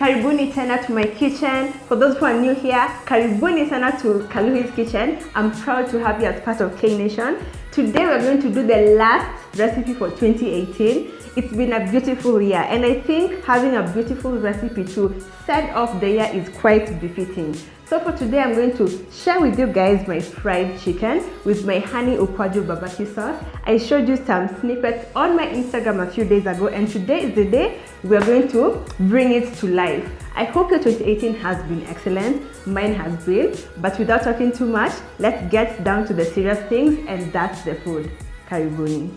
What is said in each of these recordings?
Karibuni tena to my kitchen. For those who are new here, Karibuni tena to Kaluhi'S kitchen. I'm proud to have you as part of K Nation. Today we're going to do the last recipe for 2018. It's been a beautiful year, and I think having a beautiful recipe to set off the year is quite befitting. So for today, I'm going to share with you guys my fried chicken with my honey Ukwaju BBQ sauce. I showed you some snippets on my Instagram a few days ago, and today is the day we're going to bring it to life. I hope your 2018 has been excellent. Mine has been. But without talking too much, let's get down to the serious things, and that's the food. Karibuni.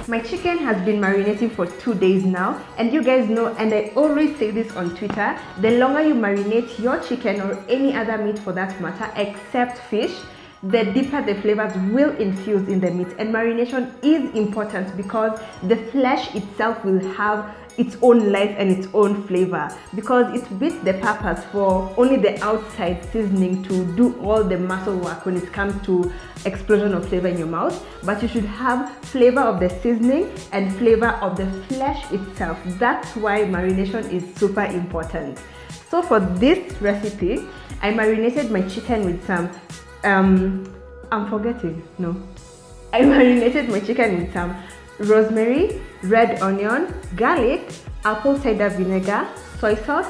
My chicken has been marinating for 2 days now, and you guys know, and I always say this on Twitter, the longer you marinate your chicken or any other meat for that matter except fish, the deeper the flavors will infuse in the meat. And marination is important because the flesh itself will have its own life and its own flavor, because it beats the purpose for only the outside seasoning to do all the muscle work when it comes to explosion of flavor in your mouth. But you should have flavor of the seasoning and flavor of the flesh itself. That's why marination is super important. So for this recipe, I marinated my chicken with some I marinated my chicken with some rosemary, red onion, garlic, apple cider vinegar, soy sauce,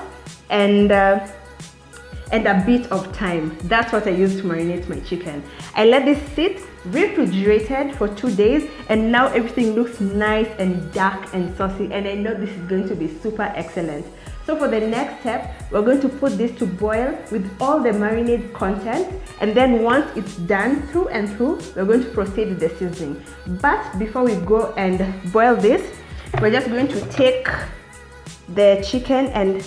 and a bit of thyme. That's what I used to marinate my chicken. I let this sit refrigerated for 2 days, and now everything looks nice and dark and saucy, and I know this is going to be super excellent. So for the next step, we're going to put this to boil with all the marinade content, and then once it's done through and through, we're going to proceed with the seasoning. But before we go and boil this, we're just going to take the chicken and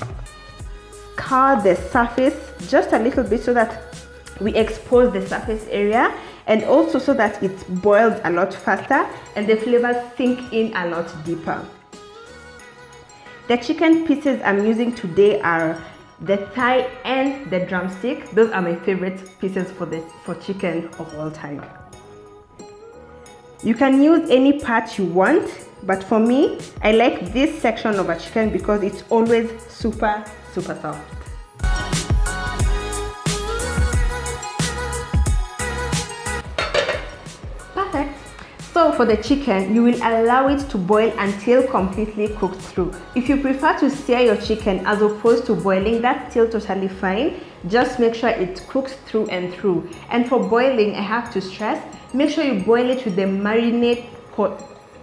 scar the surface just a little bit so that we expose the surface area, and also so that it boils a lot faster and the flavors sink in a lot deeper. The chicken pieces I'm using today are the thigh and the drumstick. Those are my favorite pieces for chicken of all time. You can use any part you want, but for me, I like this section of a chicken because it's always super soft. Perfect. So for the chicken, you will allow it to boil until completely cooked through. If you prefer to sear your chicken as opposed to boiling, that's still totally fine. Just make sure it cooks through and through. And for boiling, I have to stress, make sure you boil it with the marinade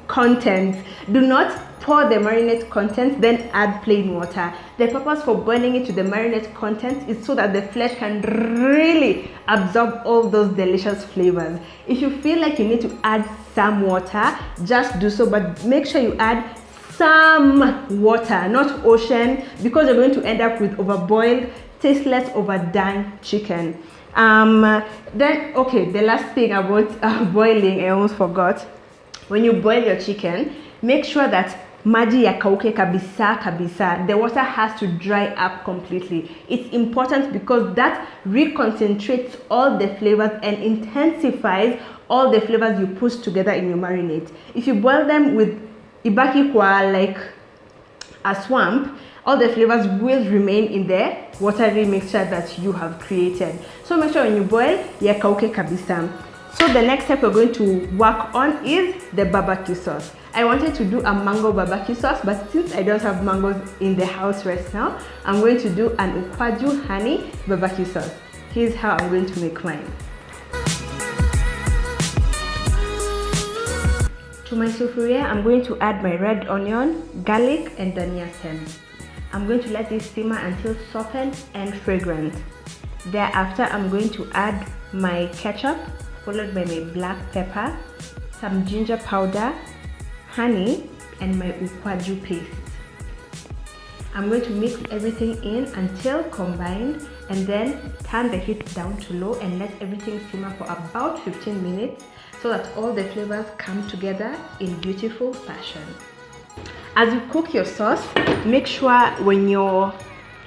contents. Do not pour the marinade contents, then add plain water. The purpose for boiling it with the marinade contents is so that the flesh can really absorb all those delicious flavors. If you feel like you need to add some water, just do so, but make sure you add some water, not ocean, because you're going to end up with overboiled, tasteless, overdone chicken. Then, okay, the last thing about boiling, I almost forgot. When you boil your chicken, make sure that maji yakauke kabisa. The water has to dry up completely. It's important because that reconcentrates all the flavors and intensifies all the flavors you put together in your marinade. If you boil them with ibaki kwa like a swamp, all the flavors will remain in the watery mixture that you have created. So make sure when you boil, yakauke kabisa. So the next step we're going to work on is the BBQ sauce. I wanted to do a mango BBQ sauce, but since I don't have mangoes in the house right now, I'm going to do an Ukwaju honey BBQ sauce. Here's how I'm going to make mine. To my sufuria, I'm going to add my red onion, garlic, and dhania stems. I'm going to let this simmer until softened and fragrant. Thereafter, I'm going to add my ketchup, followed by my black pepper, some ginger powder, honey, and my Ukwaju paste. I'm going to mix everything in until combined, and then turn the heat down to low and let everything simmer for about 15 minutes so that all the flavors come together in beautiful fashion. As you cook your sauce, make sure when you're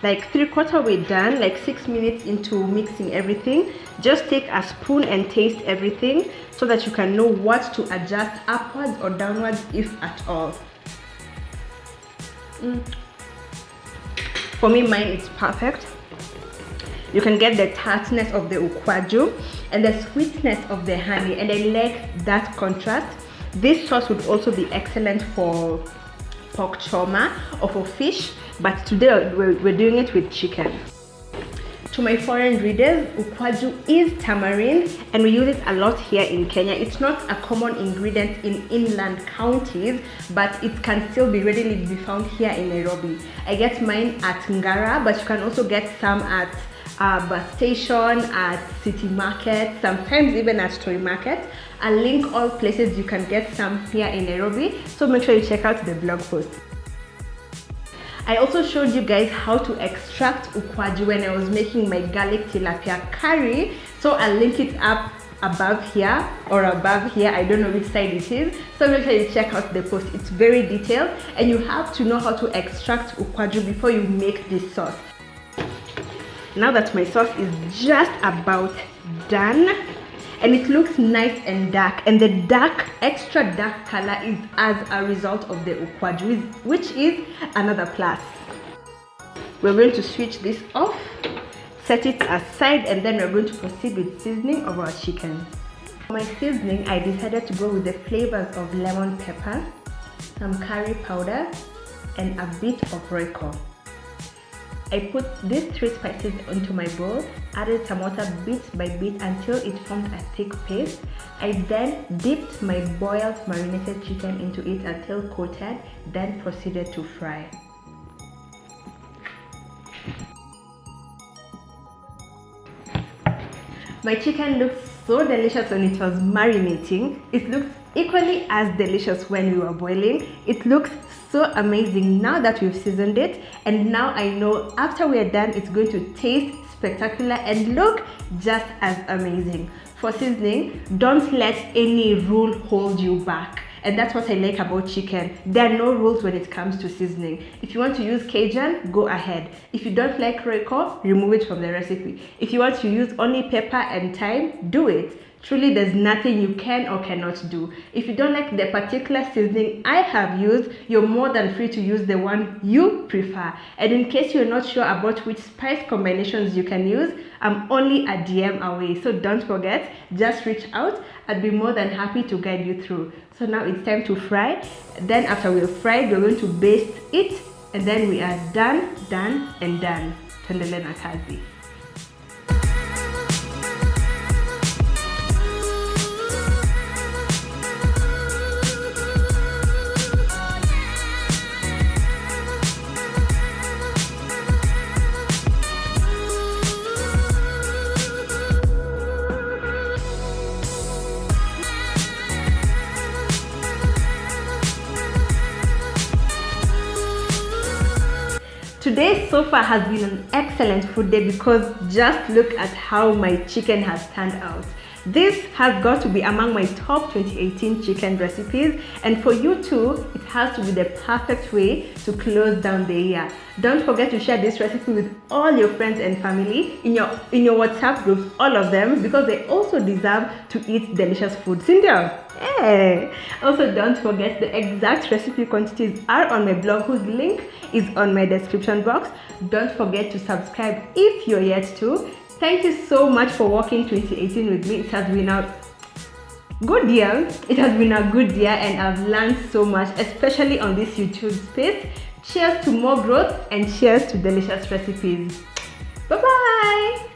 like 3/4 way done, like 6 minutes into mixing everything, just take a spoon and taste everything so that you can know what to adjust upwards or downwards if at all. For me, mine is perfect. You can get the tartness of the ukwaju and the sweetness of the honey, and I like that contrast. This sauce would also be excellent for pork choma or for fish, but today we're doing it with chicken. To my foreign readers, ukwaju is tamarind, and we use it a lot here in Kenya. It's not a common ingredient in inland counties, but it can still be readily be found here in Nairobi. I get mine at Ngara, but you can also get some at bus station, at city market, sometimes even at toy market. I'll link all places you can get some here in Nairobi, so make sure you check out the blog post. I also showed you guys how to extract ukwaju when I was making my garlic tilapia curry, so I'll link it up above here or above here, I don't know which side it is, so make sure you check out the post. It's very detailed, and you have to know how to extract ukwaju before you make this sauce. Now that my sauce is just about done, and it looks nice and dark, and the extra dark color is as a result of the ukwaju, which is another plus. We're going to switch this off, set it aside, and then we're going to proceed with seasoning of our chicken. For my seasoning, I decided to go with the flavors of lemon pepper, some curry powder, and a bit of Royco. I put these 3 spices into my bowl, added some water bit by bit until it formed a thick paste. I then dipped my boiled marinated chicken into it until coated, then proceeded to fry. My chicken looked so delicious when it was marinating. It looks equally as delicious when we were boiling. It looks so amazing now that we've seasoned it, and now I know after we're done it's going to taste spectacular and look just as amazing. For seasoning, don't let any rule hold you back, and that's what I like about chicken. There are no rules when it comes to seasoning. If you want to use Cajun, go ahead. If you don't like Royco, remove it from the recipe. If you want to use only pepper and thyme, do it. Truly, there's nothing you can or cannot do. If you don't like the particular seasoning I have used, you're more than free to use the one you prefer. And in case you're not sure about which spice combinations you can use, I'm only a DM away. So don't forget, just reach out. I'd be more than happy to guide you through. So now it's time to fry. Then after we've fried, we're going to baste it. And then we are done, and done. Tuendelee na kazi. Today so far has been an excellent food day because just look at how my chicken has turned out. This has got to be among my top 2018 chicken recipes, and for you too, it has to be the perfect way to close down the year. Don't forget to share this recipe with all your friends and family in your WhatsApp groups, all of them, because they also deserve to eat delicious food. Cynthia! Hey. Also, don't forget the exact recipe quantities are on my blog, whose link is on my description box. Don't forget to subscribe if you're yet to. Thank you so much for working 2018 with me. It has been a good year. It has been a good year, and I've learned so much, especially on this YouTube space. Cheers to more growth, and cheers to delicious recipes. Bye-bye.